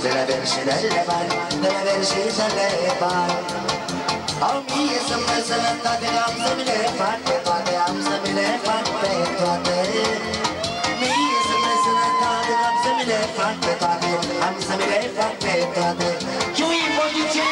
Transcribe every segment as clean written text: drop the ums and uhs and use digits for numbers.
să le avem și de bani, să le avem și de bani. Au mie să-mi sănătate, am să mi le fac pe toate, am să mi le fac pe toate. Mie să-mi sănătate, am să mi le fac pe toate, am să mi le fac pe toate. Chiui Bodice!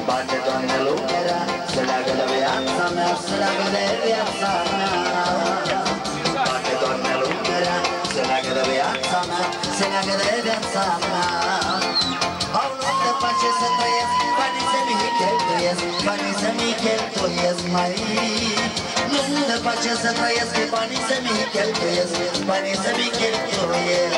Bate, Doamne, lumea, să leagă de viața mea, să leagă de viața mea. Bate, Doamne, lumea, să leagă de viața mea, să leagă de viața mea. Au nu-mi face să trăiesc, banii să-mi cheltuiesc, banii să-mi cheltuiesc, mai. Nu-mi face să trăiesc, banii să-mi cheltuiesc, banii să-mi cheltuiesc.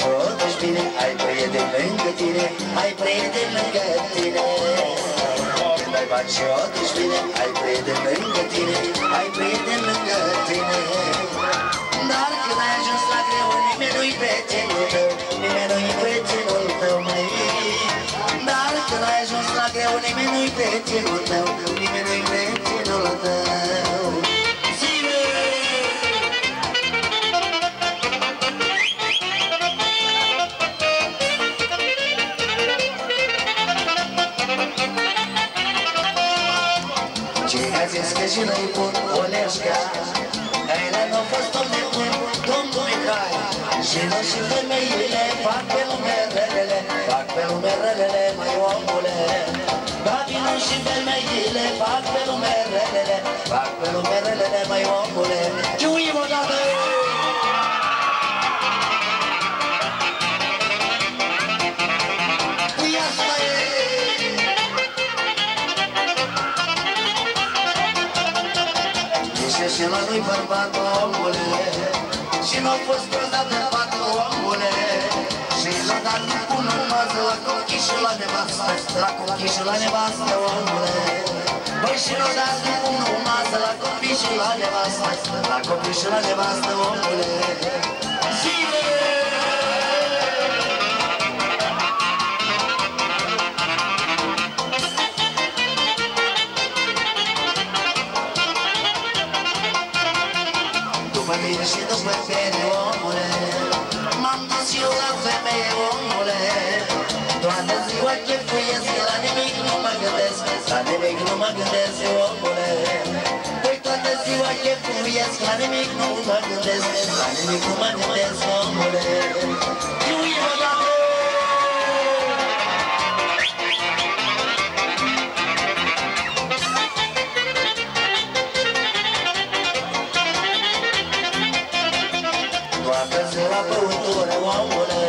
Și o duci bine, ai prieten lângă tine, ai prieten lângă tine. Când ai bani și o duci bine, ai prieten lângă tine, ai prieten lângă tine. Dar când ai ajuns la greu, nimeni nu-i prietenul tău, nimeni nu-i prietenul tău, măi. Dar când ai ajuns la greu, nimeni nu-i prietenul tău, nimeni nu-i prietenul tău. Zis că și noi pun o leșca, Aile n-au fost om nebun, domnul Mihai. Și noi și femeile fac pe lume relele, fac pe lume relele, măi omule. Da, vino și femeile fac pe lume relele, fac pe lume relele, măi omule. Ciuim odată! Și la noi bărbat, omule, și n-au fost prădat de pat, omule. Și l-a dat cu numază la conchis și la nevastă, la conchis și la nevastă, omule. Băi, și l-a dat cu numază la conchis și la nevastă, la conchis și la nevastă, omule. Zile! După mine și după tine, omule, m-am dus eu la femeie, omule. Toată ziua chefuiesc, la nimic nu mă gândesc, la nimic nu mă gândesc, omule. Păi toată ziua chefuiesc, la nimic nu mă gândesc, la nimic nu mă gândesc, omule. Iuim odată! Toată ziua băutură, omule,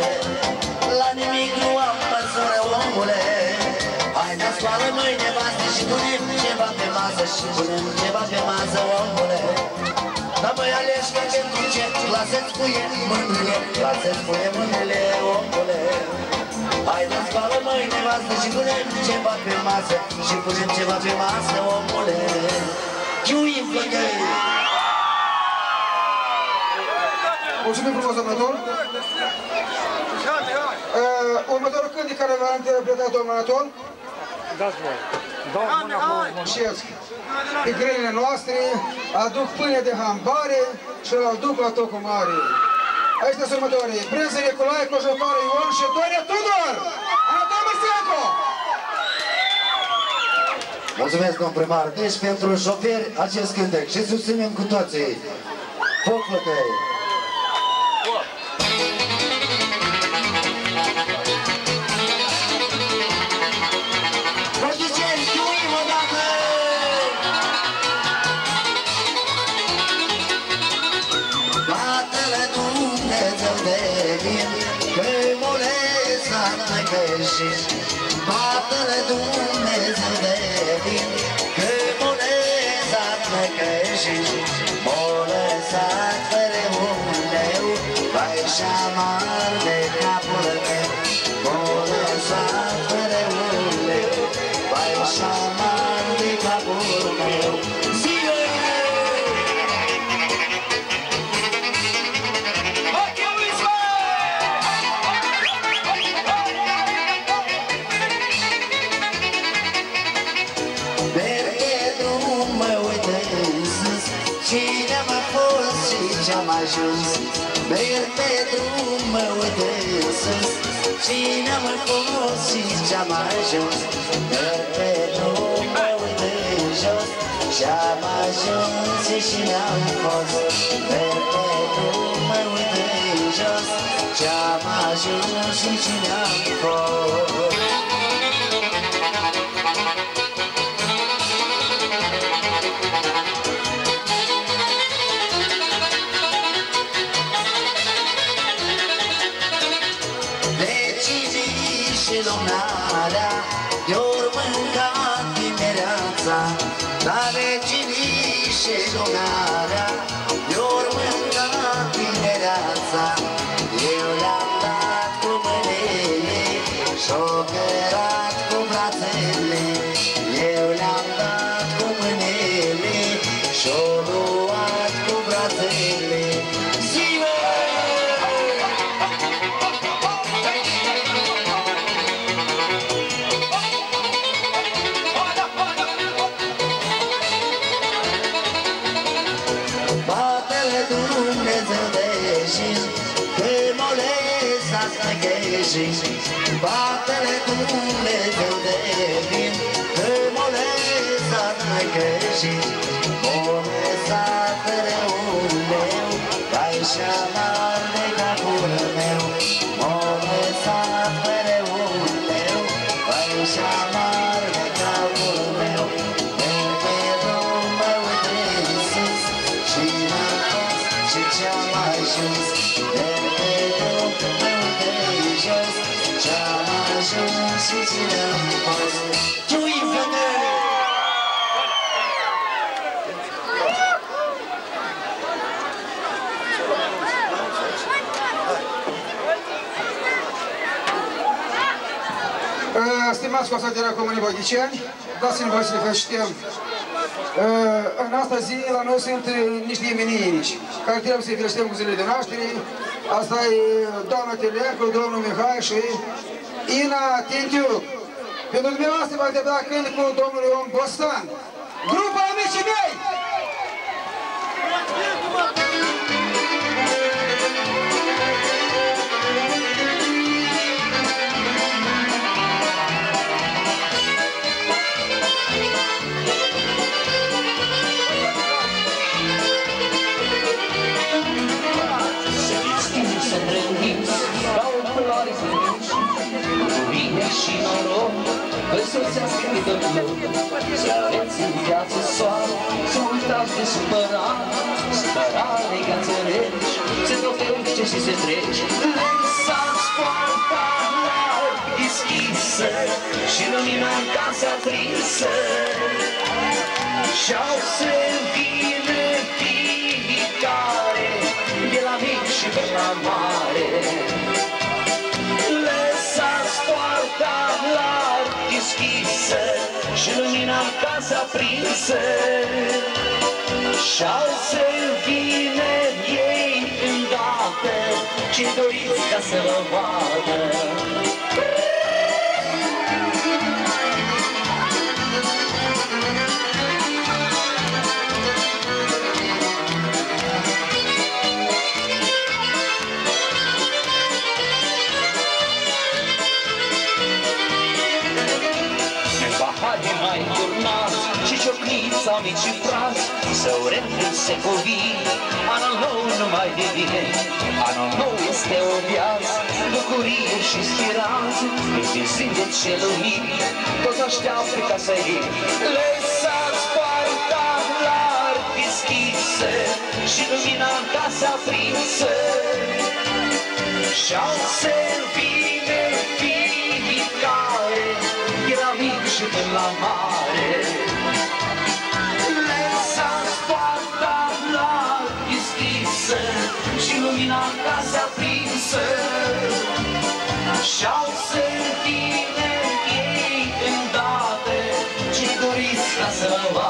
la nimic nu am măsură, omule. Haide, scoală mâini nevastă și punem ceva pe masă, și punem ceva pe masă, omule. Dar măi aleși că pentru ce? Lasă-ți puie mâinile, lasă-ți puie mâinile, omule. Haide, scoală mâini nevastă și punem ceva pe masă, și punem ceva pe masă, omule. Chiuim flăcăi! Mulțumim frumos, domnător! Următorul cântec care v-a interpretat domnul Anatol? Dați voi! Dau mâna cu Mușesc! Pe grăile noastre aduc pâine de hambare și îl duc la tocul mare. Aici sunt următorii. Brânză Nicolae, Cojotoare Ion și Doria Tudor! Anatol Măseacu! Mulțumesc, domn primar. Deci pentru șoferi acest cântec și susținem cu toții. Foc flăcăi! Bată-le Dumnezeu de vin, că m-o lăsat măcășit, m-o lăsat fără capul meu. Zile! Cine m-a fost și ce-am ajuns? Merg pe drum, mă uit în sus. Cine m-a fost și ce-am ajuns? Merg pe drum, mă uit în jos. Și-am ajuns și ne-am fost. Merg pe drum, mă uit în jos. Și-am ajuns și ne-am fost. Lumânarea i-or mâncat dimineața, dar reginii și lumânarea i-or mâncat dimineața. Eu le-am dat cu mâinile și-o cărat cu brațele. Eu le-am dat cu mâinile și-o luat cu brațele. Bate-le Dumnezeu de vin, că moleza n-ai Moleza-te-le meu, dai și-amar de capul meu. Moleza-te-le meu, dai și-amar de capul meu. Merg pe drum, mă uit în sus, și n-am fost și ce-am ajuns. Merg pe drum, mă uit în jos, ce-am ajuns și ce-am fost. Tuivă-ne! Stimați constatarea Comunii Băghicieni, dați-mi voi să le felicităm. În asta zi, la noi sunt niște imeninici, care trebuie să-i felicităm cu zilele de naștere. Asta e doamna Telecu, domnul Mihai și Ina Tintiu. Pentru dumneavoastră va trebui cânt cu domnul Ion Bostan. Grupa amicii mei! Și noroc, voi soțească de loc. Să aveți în viață soare, să uitați de supărare. Supărare ca înțelegi, se topește și se trece. Lăsați poarta larg deschisă și lumina în casa aprinsă. Și-au să vină fiecare, de la mic și pe la mare. Poarta larg deschisă și lumina în casa aprinsă. Și-au să vină ei îndată, ce doriți ca să vă vadă. Mai turnați și ciocniți amici și frați, să urem când se cuvine, anul nou nu mai devine. Anul nou este o viață, bucurie și speranță, este zi de celumit, toți așteaptă ca să iei. Lăsați poarta larg deschisă și lumina în casa aprinsă. Și-au să vină fiecare, de la mic și până la mare. Lăsați poarta larg deschisă și lumina în casa aprinsă. Și-au să vină ei îndată, ce doriți ca să vă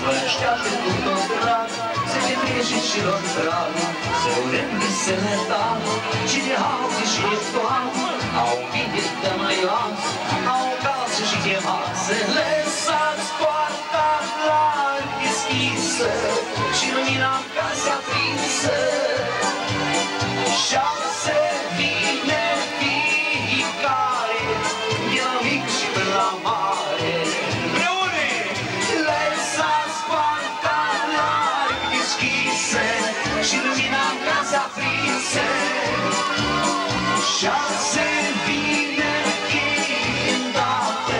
vă așteaptă cu tot drag, să te treci și lor drag, să urem visele tale, și de haute și de toate, au minte de măioase, au casă și de masă, lăsați poarta larg deschisă, și lumina în casă aprinsă, și-a vine fiecare, de la mic și până la mare. Împreună! Lăsați poarta larg deschisă, și lumina în casă aprinsă, și-a vine îndată,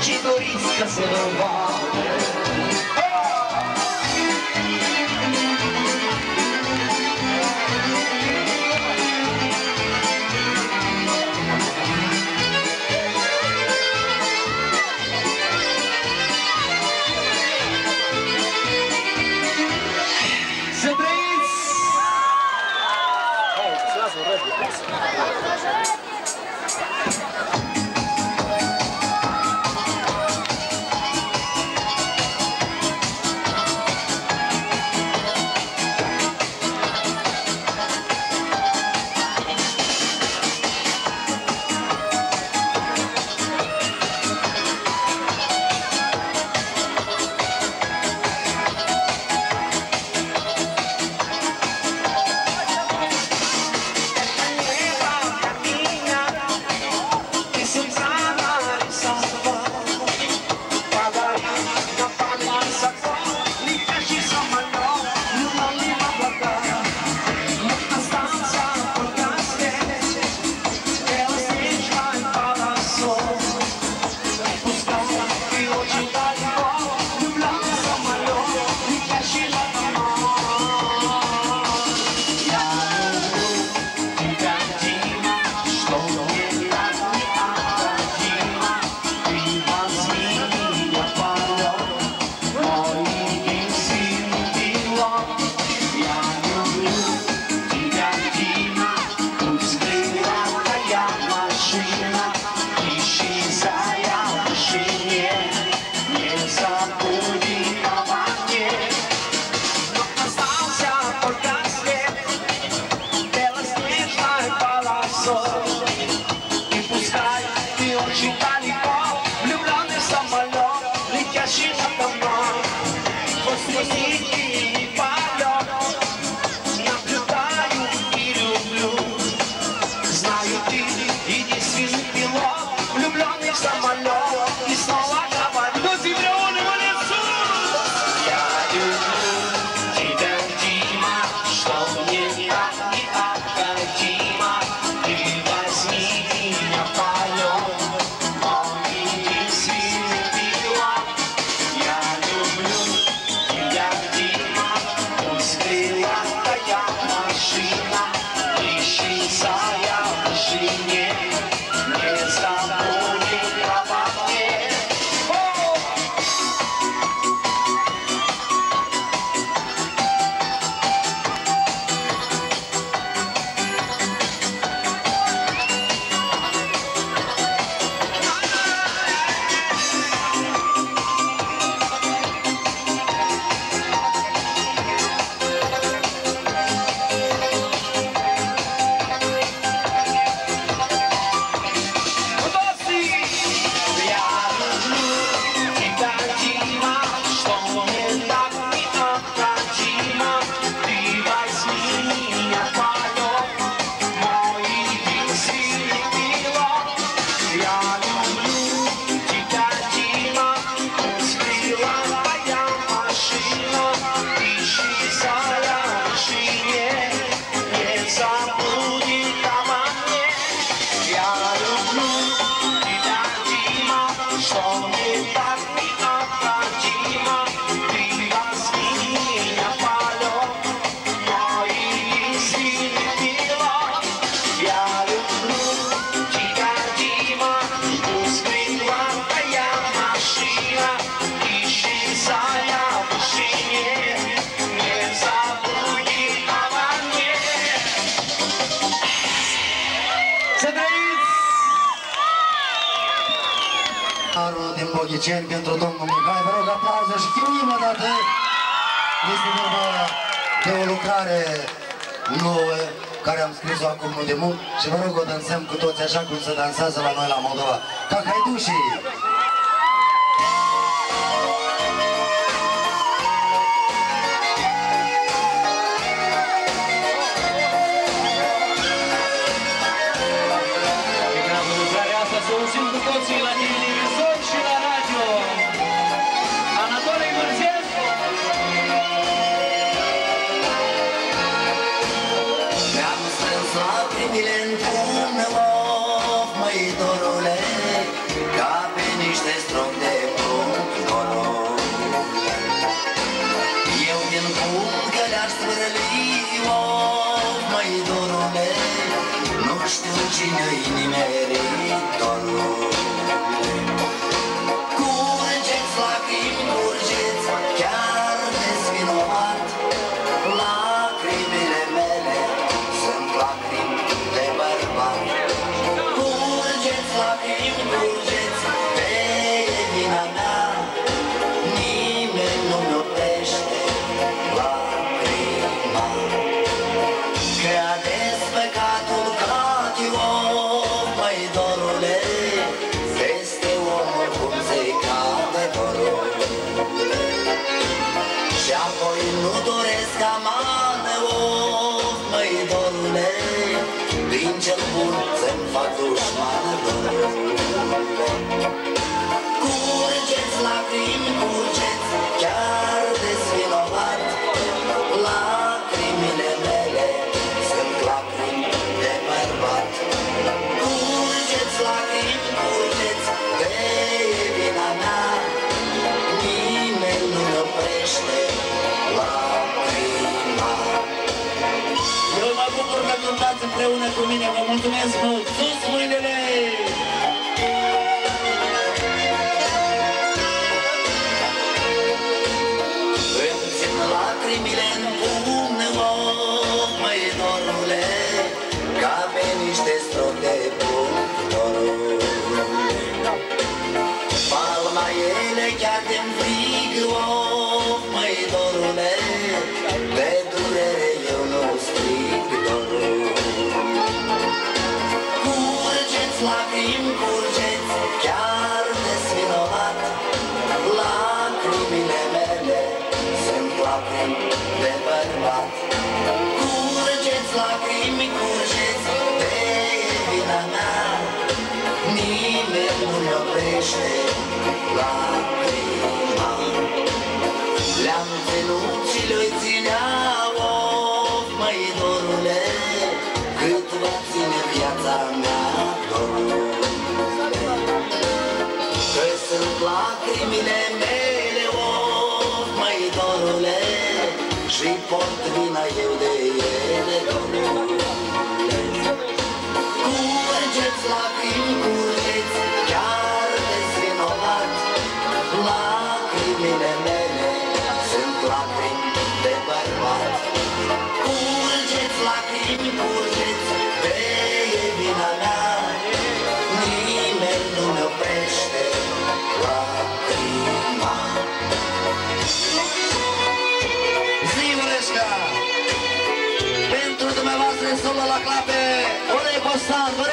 ce doriți ca să vă vadă. Minha din Boghiceni pentru domnul Mihai. Vă rog aplauze și filmim o dată. Este vorba de o lucrare nouă care am scris-o acum nu de mult și vă rog o dansăm cu toți așa cum se dansează la noi la Moldova. Ca haidușii! Să auzim cu toții la televizor și la radio. Anatole Mărzev. Mi-am strâns lacrimile în pumn, of, măi dorule, ca pe niște stropi de plumb, dorule. Eu din pumn că le-aș svârli, of, măi dorule, nu știu cine-i nimerit, dorule. Curgeți lacrimi, curgeți, chiar desvinovat, lacrimile mele sunt lacrimi de bărbat. Curgeți lacrimi, curgeți, de vina mea, nimeni nu-mi oprește lacrima. Că ades păcatul cad eu, măi dorule, peste omul cum se-i cade dorule. Și apoi nu doresc amană, of, măi dorule, din cel bun să-mi fac dușmană, dorule. Curgeți lacrimi, curgeți, chiar desvinovat, lacrimile mele sunt lacrimi de bărbat. Curgeți lacrimi, curgeți, de vina mea, nimeni nu-mi oprește lacrima. Eu mă bucur că cântați împreună cu mine, vă mulțumesc mult! Sus mâinile! Îmi țin lacrimile în pumn, of, măi dorule, ca pe niște stropi de plumb, dorule. Palma ele chiar de-mi frig, of, măi dorule, de durere eu nu strig, dorule. Curgeți lacrimi, curgeți, chiar desvinovat, lacrimile mele sunt lacrimi de bărbat. Curgeți lacrimi, curgeți, de vina mea, nimeni nu-mi oprește lacrima. Le-am ținut și le-i țineau, of, măi dorule, cât va ține viața mea, dorule. Că sunt lacrimile mele, of, măi dorule, și port vina eu de ele, dorule. Curgeți lacrimi, curgeți, chiar desvinovat, lacrimile mele sunt lacrimi de bărbat. Curgeți lacrimi, curgeți, de vina mea, nimeni nu-mi oprește lacrima. Zimurășca! Pentru dumneavoastră în solo la clape, Olei Bostan, vă